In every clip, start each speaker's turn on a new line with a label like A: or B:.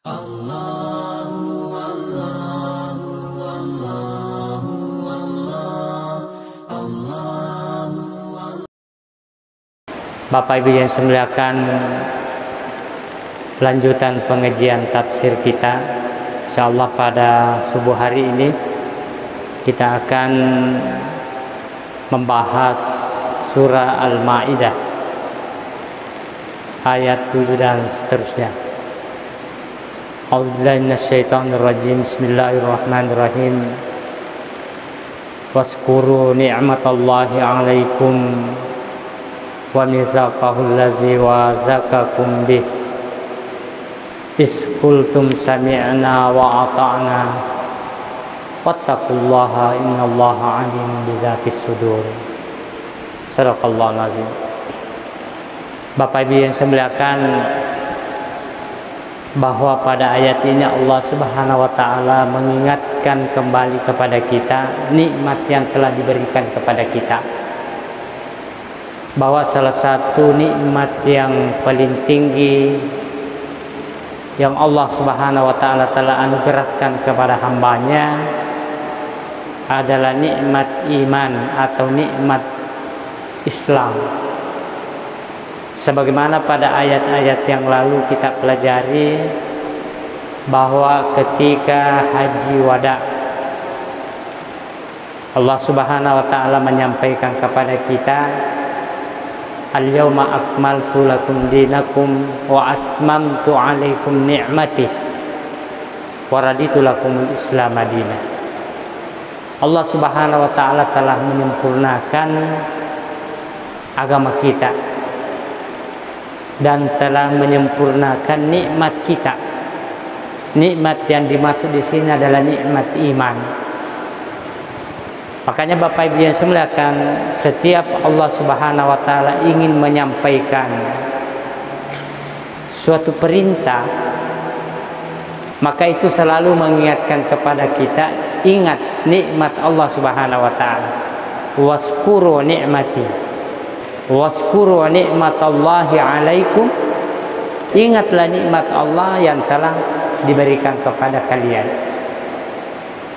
A: Bapak Ibu yang saya muliakan, lanjutan pengajian tafsir kita. Insyaallah pada subuh hari ini kita akan membahas surah Al-Maidah ayat 7 dan seterusnya. A'udzubillahi minasyaitonirrajim. Bismillahirrahmanirrahim. Waskuru ni'matallahi 'alaikum wa mizaqahul ladzi wazakakum bih is qultum sami'na wa ata'na wattaqullaha innallaha 'alimun bizatis sudur. Shadaqallahul azim. Bapak Ibu yang saya muliakan, bahwa pada ayat ini Allah Subhanahu wa taala mengingatkan kembali kepada kita nikmat yang telah diberikan kepada kita, bahwa salah satu nikmat yang paling tinggi yang Allah Subhanahu wa taala telah anugerahkan kepada hambanya adalah nikmat iman atau nikmat Islam. Sebagaimana pada ayat-ayat yang lalu kita pelajari bahwa ketika haji wada Allah Subhanahu wa taala menyampaikan kepada kita, al-yawma akmaltu lakum dinakum wa atmamtu 'alaikum ni'mati wa raditu lakumul Islam madinah. Allah Subhanahu wa taala telah menyempurnakan agama kita dan telah menyempurnakan nikmat kita. Nikmat yang dimaksud di sini adalah nikmat iman. Makanya Bapak Ibu yang saya muliakan, setiap Allah Subhanahu wa taala ingin menyampaikan suatu perintah, maka itu selalu mengingatkan kepada kita, ingat nikmat Allah Subhanahu wa taala. Waskuru ni'mati, waskuru ni'matallahi 'alaikum, ingatlah nikmat Allah yang telah diberikan kepada kalian.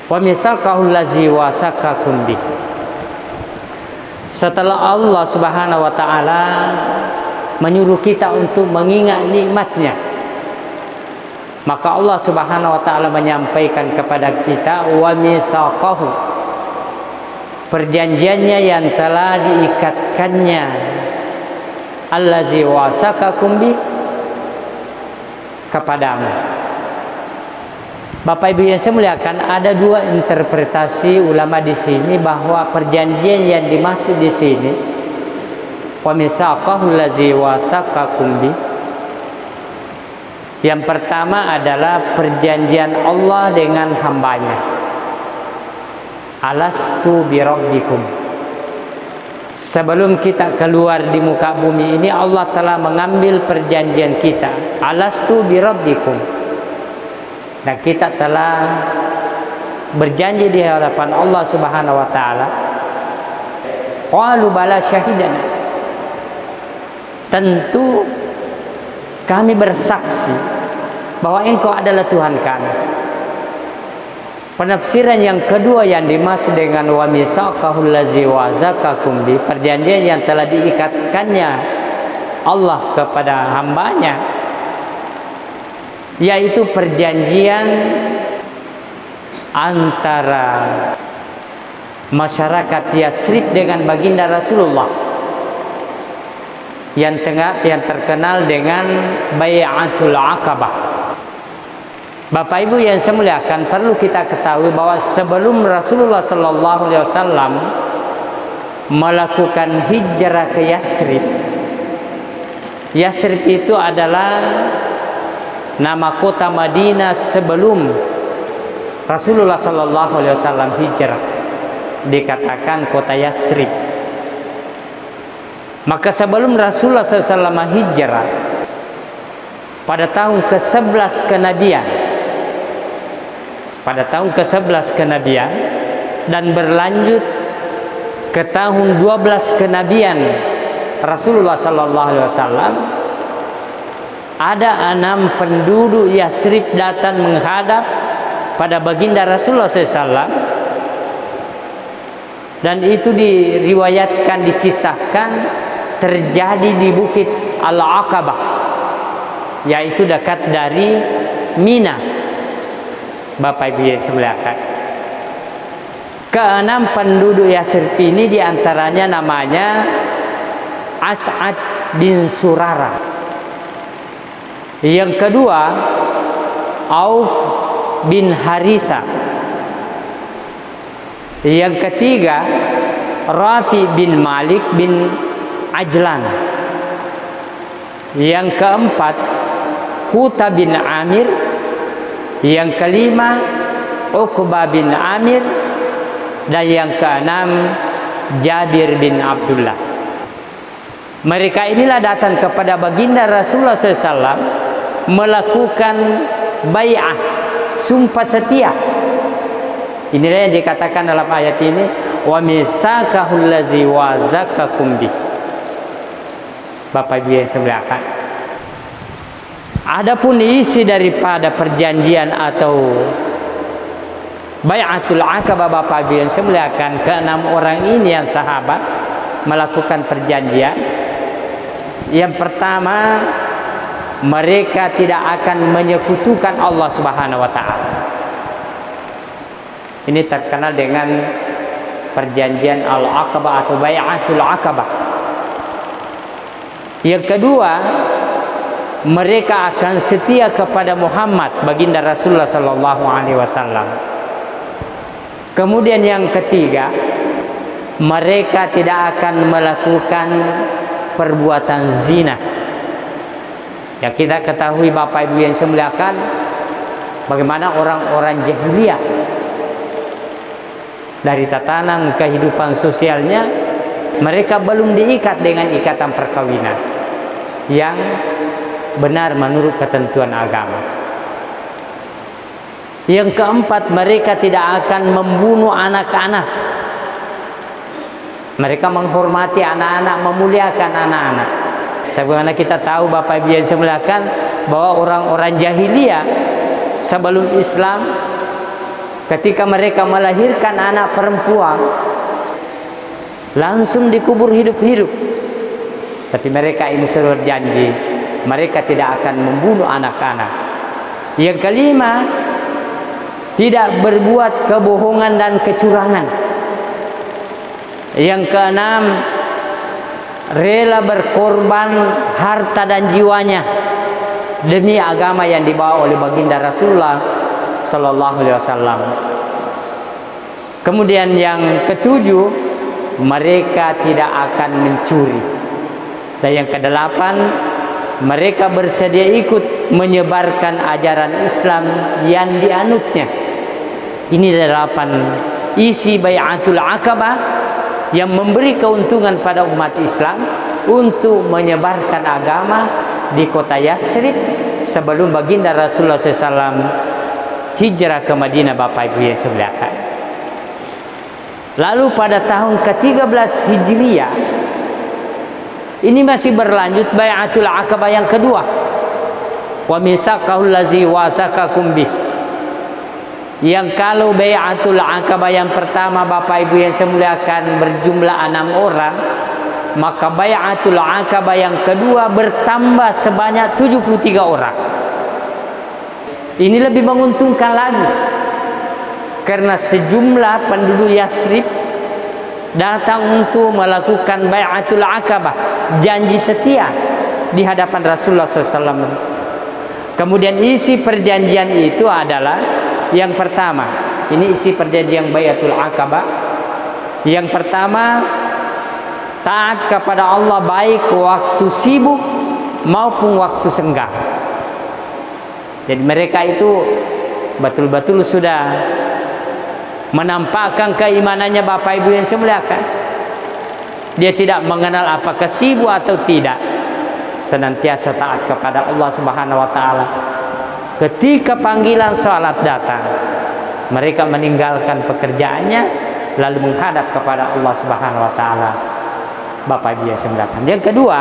A: Wa misaqahul ladzi wasakakum bih. Setelah Allah Subhanahu wa taala menyuruh kita untuk mengingat nikmatnya, maka Allah Subhanahu wa taala menyampaikan kepada kita wa misaqahu, perjanjiannya yang telah diikatkannya, allazi wasakakum bih, kepadamu. Bapak Ibu yang saya muliakan, ada dua interpretasi ulama di sini bahwa perjanjian yang dimaksud di sini wa misaqahul ladzi wasakakum bih, yang pertama adalah perjanjian Allah dengan hambanya. Alastu birabbikum. Sebelum kita keluar di muka bumi ini, Allah telah mengambil perjanjian kita. Alastu birabbikum. Dan kita telah berjanji di hadapan Allah Subhanahu wa taala. Qalu bala syahidana. Tentu kami bersaksi bahwa Engkau adalah Tuhan kami. Penafsiran yang kedua yang dimaksud dengan wa misaqahul ladzi wazakakum bi, perjanjian yang telah diikatkannya Allah kepada hambanya, yaitu perjanjian antara masyarakat Yasrib dengan baginda Rasulullah yang terkenal dengan Bai'atul Aqabah. Bapak Ibu yang saya muliakan, perlu kita ketahui bahwa sebelum Rasulullah sallallahu alaihi wasallam melakukan hijrah ke Yasrib, Yasrib itu adalah nama kota Madinah sebelum Rasulullah sallallahu alaihi wasallam hijrah, dikatakan kota Yasrib. Maka sebelum Rasulullah SAW hijrah pada tahun ke-11 kenabian, pada tahun ke-11 kenabian dan berlanjut ke tahun 12 kenabian Rasulullah sallallahu alaihi wasallam, ada 6 penduduk Yasrib datang menghadap pada baginda Rasulullah SAW, dan itu diriwayatkan, dikisahkan terjadi di bukit Al-Aqabah, yaitu dekat dari Mina. Bapak Ibu yang semuliakan, ke-6 penduduk Yasrib ini diantaranya namanya As'ad bin Surarah. Yang kedua Auf bin Harisa. Yang ketiga Rafi bin Malik bin Ajlan. Yang keempat Huta bin Amir. Yang kelima Uqbah bin Amir. Dan yang keenam Jabir bin Abdullah. Mereka inilah datang kepada baginda Rasulullah SAW melakukan bai'ah, sumpah setia. Inilah yang dikatakan dalam ayat ini, wa misakahul ladzi wazakakum bi. Bapak Ibu yang semuliakan, adapun isi daripada perjanjian atau bai'atul Aqabah, Bapak Ibu yang semuliakan, ke-6 orang ini yang sahabat melakukan perjanjian. Yang pertama, mereka tidak akan menyekutukan Allah Subhanahu wa taala. Ini terkenal dengan perjanjian Al-Aqabah atau bai'atul Aqabah. Yang kedua, mereka akan setia kepada Muhammad, baginda Rasulullah sallallahu alaihi wasallam. Kemudian yang ketiga, mereka tidak akan melakukan perbuatan zina. Ya, kita ketahui Bapak Ibu yang semuliakan, bagaimana orang-orang jahiliyah dari tatanan kehidupan sosialnya, mereka belum diikat dengan ikatan perkawinan yang benar menurut ketentuan agama. Yang keempat, mereka tidak akan membunuh anak-anak. Mereka menghormati anak-anak, memuliakan anak-anak. Sebagaimana kita tahu Bapak Ibu yang semuliakan, bahwa orang-orang jahiliyah sebelum Islam, ketika mereka melahirkan anak perempuan, langsung dikubur hidup-hidup. Tapi mereka ini sudah berjanji, mereka tidak akan membunuh anak-anak. Yang kelima, tidak berbuat kebohongan dan kecurangan. Yang keenam, rela berkorban harta dan jiwanya demi agama yang dibawa oleh baginda Rasulullah sallallahu alaihi wasallam. Kemudian yang ketujuh, mereka tidak akan mencuri. Dan yang kedelapan, mereka bersedia ikut menyebarkan ajaran Islam yang dianutnya. Ini 8 isi bai'atul Aqabah yang memberi keuntungan pada umat Islam untuk menyebarkan agama di kota Yasrib sebelum baginda Rasulullah SAW hijrah ke Madinah, Bapak Ibu yang semuliakan. Lalu pada tahun ke-13 Hijriah, ini masih berlanjut bai'atul Aqabah yang kedua. Wa misaqahul ladzi wasaqakum bih. Yang kalau bai'atul Aqabah yang pertama, Bapak Ibu yang saya muliakan, berjumlah 6 orang, maka bai'atul Aqabah yang kedua bertambah sebanyak 73 orang. Ini lebih menguntungkan lagi, karena sejumlah penduduk Yasrib datang untuk melakukan bai'atul Aqabah, janji setia di hadapan Rasulullah SAW. Kemudian isi perjanjian itu adalah, yang pertama, ini isi perjanjian bai'atul Aqabah. Yang pertama, taat kepada Allah baik waktu sibuk maupun waktu senggang. Jadi mereka itu betul-betul sudah menampakkan keimanannya, Bapak Ibu yang saya muliakan. Dia tidak mengenal apakah sibuk atau tidak, senantiasa taat kepada Allah Subhanahu wa taala. Ketika panggilan salat datang, mereka meninggalkan pekerjaannya lalu menghadap kepada Allah Subhanahu wa taala. Bapak Ibu yang saya muliakan. Yang kedua,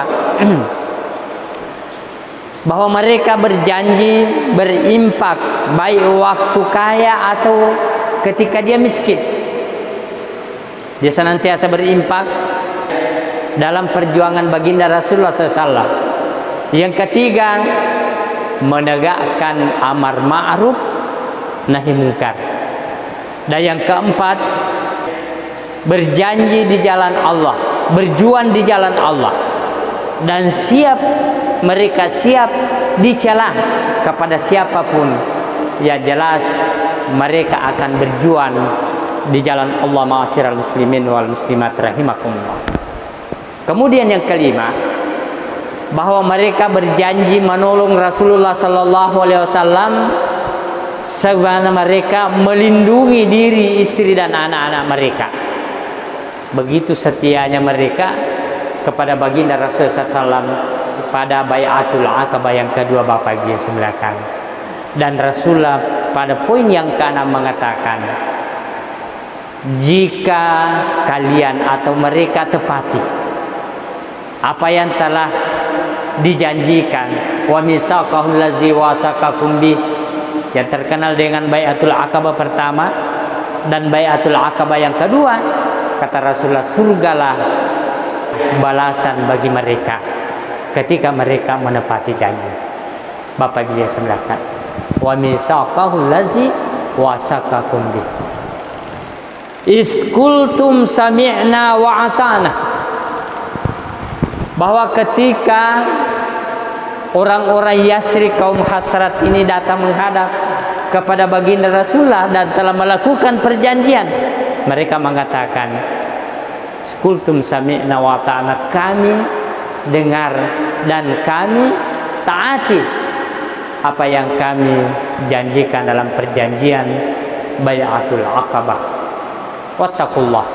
A: bahwa mereka berjanji berimpak baik waktu kaya atau ketika dia miskin. Dia senantiasa berimpak dalam perjuangan baginda Rasulullah SAW. Yang ketiga, menegakkan amar ma'ruf nahi mungkar. Dan yang keempat, berjanji di jalan Allah, berjuang di jalan Allah, dan mereka siap dicela kepada siapapun. Ya jelas mereka akan berjuang di jalan Allah. Ma'asyiral muslimin wal muslimat rahimakumullah. Kemudian yang kelima, bahwa mereka berjanji menolong Rasulullah sallallahu alaihi wasallam sebagaimana mereka melindungi diri, istri dan anak-anak mereka. Begitu setianya mereka kepada baginda Rasulullah SAW pada Bai'atul Aqabah yang kedua, Bapak Ibu sekalian. Dan Rasulullah pada poin yang ke-6 mengatakan, jika kalian atau mereka tepati apa yang telah dijanjikan, wa misaqahul ladzi wasaqakum bi, yang terkenal dengan Bai'atul Aqabah pertama dan Bai'atul Aqabah yang kedua, kata Rasulullah, surgalah balasan bagi mereka ketika mereka menepati janji. Bapak Ibu sekalian, wa misaqahul ladzi wasaqakum bi, iskultum sami'na wa ata'na, bahwa ketika orang-orang Yasrib kaum Hasrat ini datang menghadap kepada baginda Rasulullah dan telah melakukan perjanjian, mereka mengatakan, iskultum sami'na wa ata'na, kami dengar dan kami taati apa yang kami janjikan dalam perjanjian Bai'atul Aqabah. Wattaqullah.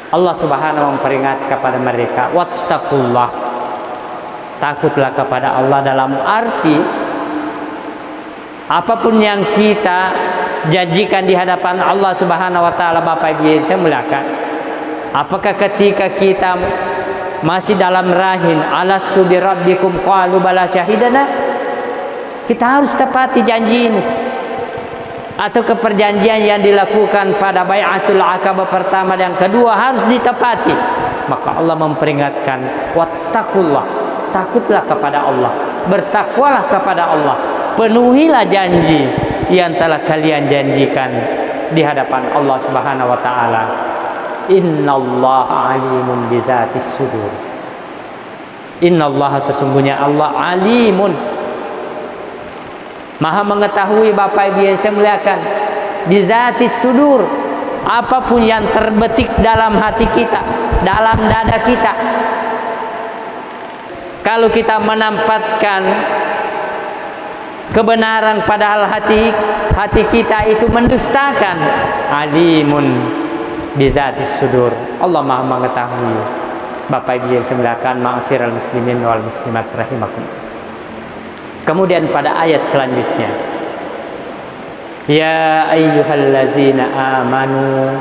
A: Allah Subhanahu memperingat kepada mereka, wattaqullah, takutlah kepada Allah, dalam arti apapun yang kita janjikan di hadapan Allah Subhanahu wa taala. Bapak Ibu saya muliakan, apakah ketika kita masih dalam rahim alastu bi rabbikum qalu bala syahidana, kita harus tepati janji ini, atau keperjanjian yang dilakukan pada Bai'atul Aqabah pertama dan kedua harus ditepati. Maka Allah memperingatkan, wattaqullah, takutlah kepada Allah, bertakwalah kepada Allah, penuhilah janji yang telah kalian janjikan di hadapan Allah Subhanahu wa taala. Innallaha alimun bizatis sudur. Innallaha, sesungguhnya Allah, alimun, maha mengetahui. Bapak Ibu yang saya muliakan, bizatis sudur, apapun yang terbetik dalam hati kita, dalam dada kita. Kalau kita menampatkan kebenaran padahal hati kita itu mendustakan, alimun bizatis sudur, Allah maha mengetahui. Bapak Ibu yang saya muliakan, ma'asyiral muslimin wal muslimat rahimakumullah. Kemudian pada ayat selanjutnya, ya ayyuhallazina amanu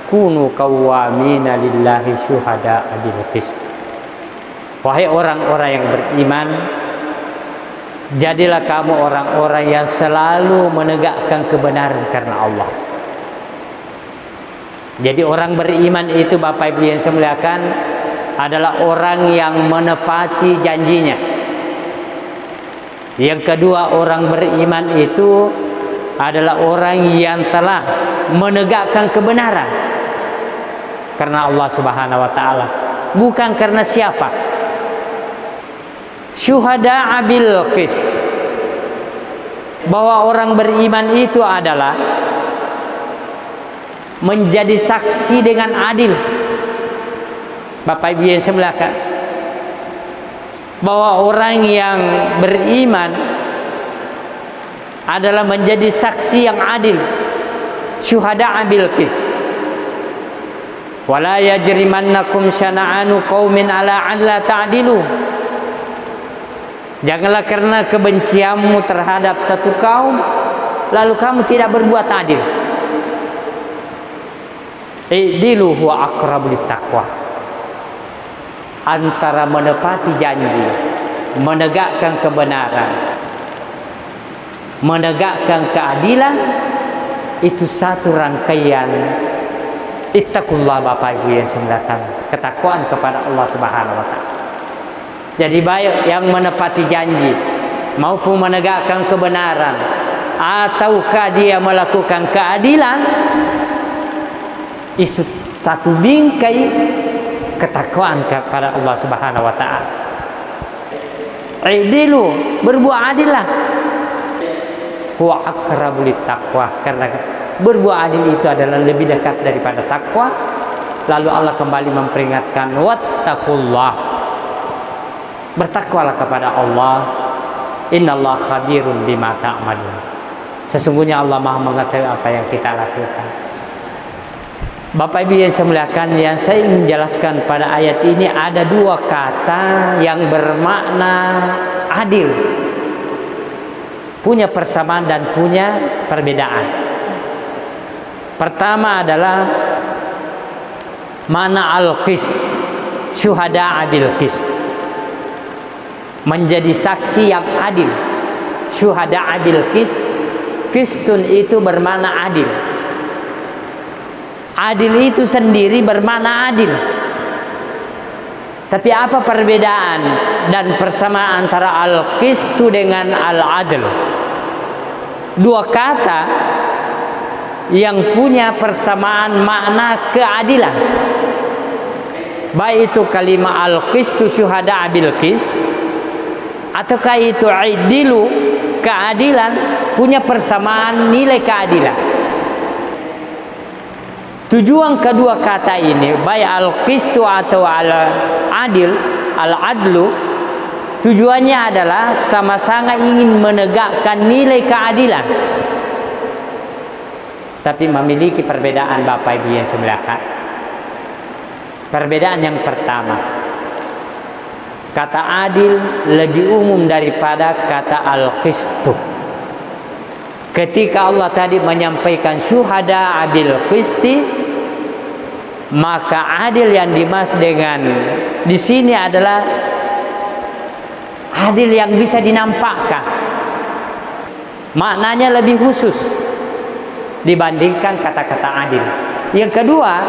A: kunu qawwamina lillahi syuhada'a bil qist. Wahai orang-orang yang beriman, jadilah kamu orang-orang yang selalu menegakkan kebenaran karena Allah. Jadi orang beriman itu, Bapak Ibu yang saya muliakan, adalah orang yang menepati janjinya. Yang kedua, orang beriman itu adalah orang yang telah menegakkan kebenaran karena Allah Subhanahu wa taala, bukan karena siapa. Syuhada'a bil qist, bahwa orang beriman itu adalah menjadi saksi dengan adil. Bapak Ibu yang saya muliakan, bahwa orang yang beriman adalah menjadi saksi yang adil. Syuhada'a bil qist. Wala yajrimannakum syana'anu qaumin ala an la ta'dilu. Janganlah karena kebencianmu terhadap satu kaum lalu kamu tidak berbuat adil. I'dilu huwa aqrabu littaqwa. Antara menepati janji menegakkan kebenaran, menegakkan keadilan, itu satu rangkaian ittaqullah Bapak Ibu yang sembilan, ketakwaan kepada Allah Subhanahu wa taala. Jadi baik yang menepati janji maupun menegakkan kebenaran, ataukah dia melakukan keadilan, itu satu bingkai ketakwaan kepada Allah Subhanahu wa taala. Idilu, berbuat adillah. Huwa aqrabu littaqwa, karena berbuat adil itu adalah lebih dekat daripada takwa. Lalu Allah kembali memperingatkan, wattaqullah, bertakwalah kepada Allah, innallaha khabirun bima ta'malun, sesungguhnya Allah Maha mengetahui apa yang kita lakukan. Bapak Ibu yang saya muliakan, yang saya ingin jelaskan pada ayat ini ada dua kata yang bermakna adil, punya persamaan dan punya perbedaan. Pertama adalah mana al-qist, syuhada bil qist, menjadi saksi yang adil. Syuhada bil qist, qistun itu bermakna adil. Adil itu sendiri bermakna adil. Tapi apa perbedaan dan persamaan antara al-qistu dengan al-adl? Dua kata yang punya persamaan makna keadilan. Baik itu kalimat al-qistu syuhada bil qist, ataukah itu idilu, keadilan, punya persamaan nilai keadilan. Tujuan kedua kata ini, baik al-qistu atau al-adil, al-adlu, tujuannya adalah sama-sama ingin menegakkan nilai keadilan, tapi memiliki perbedaan Bapak Ibu yang sebelah. Perbedaan yang pertama, kata adil lebih umum daripada kata al-qistu. Ketika Allah tadi menyampaikan syuhada bil qisti, maka adil yang dimaksud dengan di sini adalah adil yang bisa dinampakkan. Maknanya lebih khusus dibandingkan kata-kata adil. Yang kedua,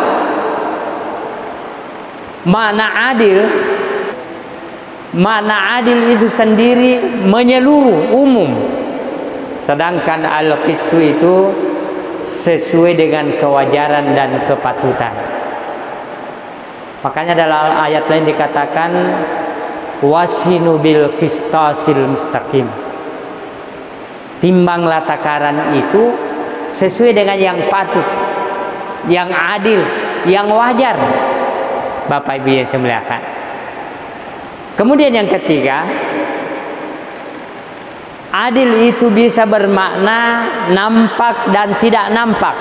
A: makna adil itu sendiri menyeluruh, umum. Sedangkan al-qistu itu sesuai dengan kewajaran dan kepatutan. Makanya dalam ayat lain dikatakan wasinu bil qistasil mustaqim, timbanglah takaran itu sesuai dengan yang patut, yang adil, yang wajar. Bapak Ibu yang saya muliakan. Kemudian yang ketiga, adil itu bisa bermakna nampak dan tidak nampak.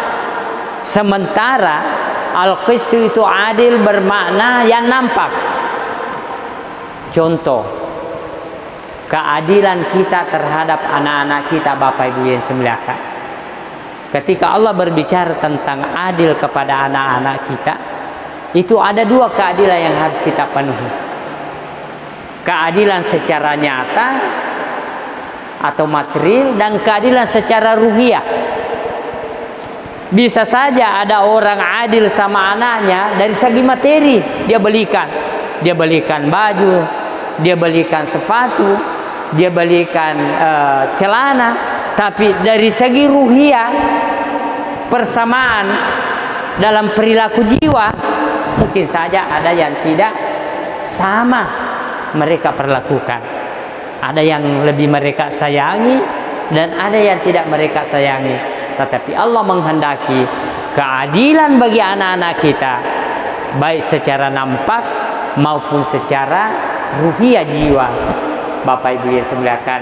A: Sementara al-qistu itu adil bermakna yang nampak. Contoh, keadilan kita terhadap anak-anak kita Bapak Ibu yang saya muliakan. Ketika Allah berbicara tentang adil kepada anak-anak kita, itu ada dua keadilan yang harus kita penuhi. Keadilan secara nyata atau material, dan keadilan secara ruhiyah. Bisa saja ada orang adil sama anaknya dari segi materi, dia belikan baju, dia belikan sepatu, dia belikan celana, tapi dari segi ruhiyah, persamaan dalam perilaku jiwa, mungkin saja ada yang tidak sama mereka perlakukan. Ada yang lebih mereka sayangi dan ada yang tidak mereka sayangi. Tetapi Allah menghendaki keadilan bagi anak-anak kita, baik secara nampak maupun secara ruhiyah jiwa. Bapak Ibu yang semuliakan,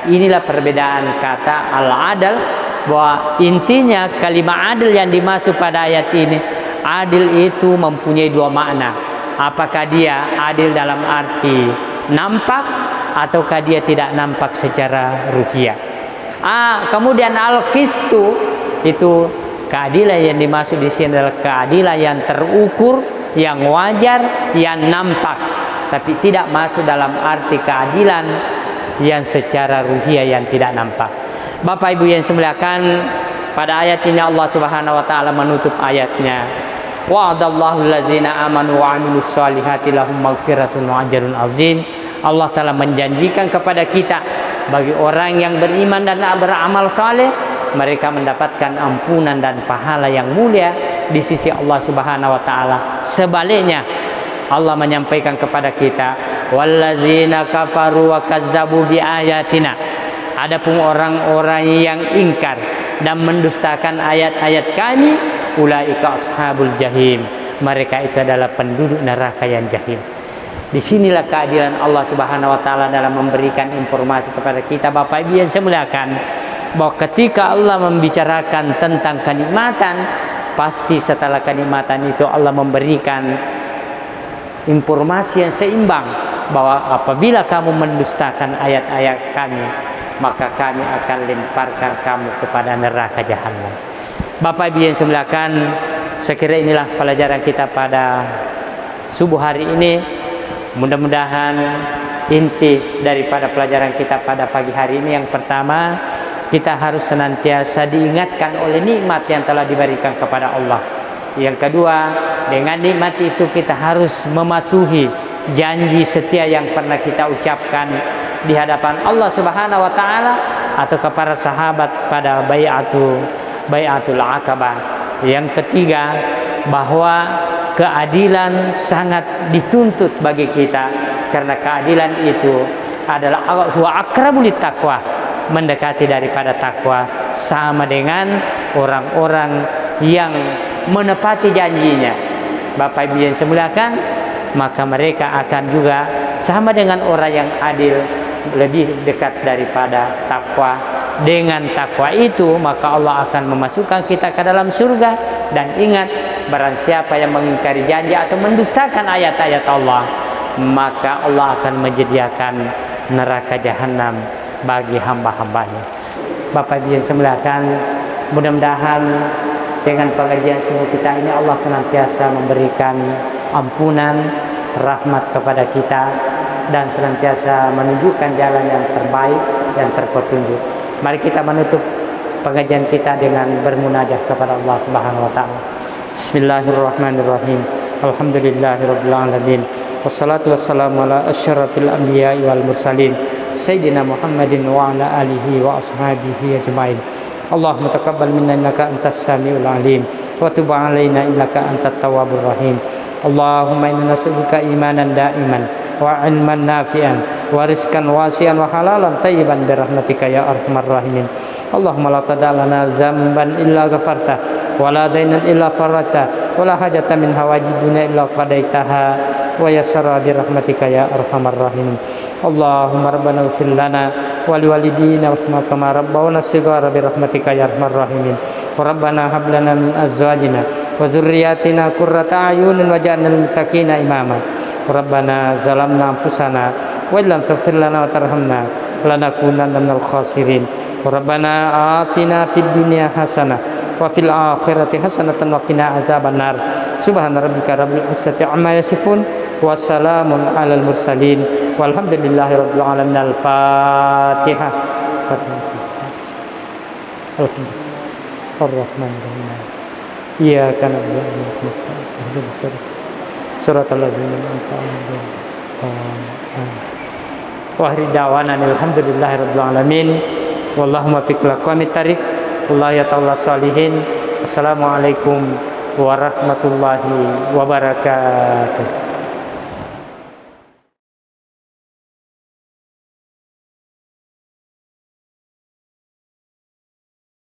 A: inilah perbedaan kata al-adl, bahwa intinya kalimat adil yang dimaksud pada ayat ini, adil itu mempunyai dua makna. Apakah dia adil dalam arti nampak ataukah dia tidak nampak secara ruhiyah. Kemudian al-qistu itu keadilan yang dimaksud di sini adalah keadilan yang terukur, yang wajar, yang nampak. tapi tidak masuk dalam arti keadilan yang secara ruhiyah yang tidak nampak. Bapak Ibu yang dimuliakan, pada ayat ini Allah Subhanahu wa taala menutup ayatnya, wa'adallahu allazina amanu wa 'amilus solihati lahum maghfiratun wa ajrun azim. Allah telah menjanjikan kepada kita, bagi orang yang beriman dan beramal saleh, mereka mendapatkan ampunan dan pahala yang mulia di sisi Allah Subhanahu wa taala. Sebaliknya, Allah menyampaikan kepada kita, wallazina kafaru wa kazzabu bi ayatina. Adapun orang-orang yang ingkar dan mendustakan ayat-ayat kami, ulaika ashabul jahim. Mereka itu adalah penduduk neraka yang jahim. Disinilah keadilan Allah Subhanahu wa taala dalam memberikan informasi kepada kita, Bapak Ibu yang saya muliakan, bahwa ketika Allah membicarakan tentang kenikmatan, pasti setelah kenikmatan itu Allah memberikan informasi yang seimbang, bahwa apabila kamu mendustakan ayat-ayat kami, maka kami akan lemparkan kamu kepada neraka jahanam. Bapak Ibu yang saya muliakan, sekira inilah pelajaran kita pada subuh hari ini. Mudah-mudahan inti daripada pelajaran kita pada pagi hari ini, yang pertama, kita harus senantiasa diingatkan oleh nikmat yang telah diberikan kepada Allah. Yang kedua, dengan nikmat itu kita harus mematuhi janji setia yang pernah kita ucapkan di hadapan Allah Subhanahu wa taala atau kepada sahabat pada bai'atul Aqabah. Yang ketiga, bahwa keadilan sangat dituntut bagi kita, karena keadilan itu adalah huwa aqrabu littaqwa, mendekati daripada takwa, sama dengan orang-orang yang menepati janjinya. Bapak Ibu yang saya muliakan, maka mereka akan juga sama dengan orang yang adil, lebih dekat daripada takwa. Dengan takwa itu maka Allah akan memasukkan kita ke dalam surga. Dan ingat, barang siapa yang mengingkari janji atau mendustakan ayat-ayat Allah, maka Allah akan menyediakan neraka jahanam bagi hamba-hambanya. Bapak Ibu yang saya muliakan, mudah-mudahan dengan pengajian subuh kita ini Allah senantiasa memberikan ampunan, rahmat kepada kita, dan senantiasa menunjukkan jalan yang terbaik dan terpetunjuk. Mari kita menutup pengajian kita dengan bermunajat kepada Allah Subhanahu wa taala. Bismillahirrahmanirrahim. Alhamdulillahirabbil alamin. Wassalatu wassalamu ala asyrafil anbiya'i wal mursalin sayyidina Muhammadin wa ala alihi wa ashabihi ajmain. Allahumma taqabbal minna innaka antas samiul alim wa tub alaina innaka antat tawwabur rahim. Allahumma inna nas'aluka imanan da'iman wa ilman nafi'an wa rizqan wasi'an wa halalan tayyiban bi rahmatika ya arhamar rahimin. Allahumma la tada' lana zamban illa ghafarta wa la dainan illa farajta wa la hajatan min hawaiji dunya illa qadaitaha wa yassara bi rahmatika ya arhamar rahimin. Allahumma rabbana ighfir lana wa liwalidina warhamhum kama rabbawna shighara bi rahmatika ya arhamar rahimin. Wa rabbana hab lana min azwajina wa dzurriyyatina qurrata a'yunin waj'alna lil muttaqina imama. Rabbana zalamna anfusana wa illam taghfir lana wa tarhamna lanakunanna minal khasirin. Rabbana atina fid dunya hasanah wa fil akhirati hasanatan wa qina azabannar. Subhana rabbika rabbil izzati amma yasifun wa salamun alal mursalin walhamdulillahi rabbil alamin. Al-Fatihah. Ar-Rahmanir-Rahim. Iyyaka na'budu wa iyyaka nasta'in. Ihdinas siratal ladzina an'amta 'alaihim. Wa akhir da'wana alhamdulillahi rabbil alamin. Wallahu muwaffiq ila aqwamit thariq. Wallahu yatawalla shalihin. Assalamualaikum warahmatullahi wabarakatuh.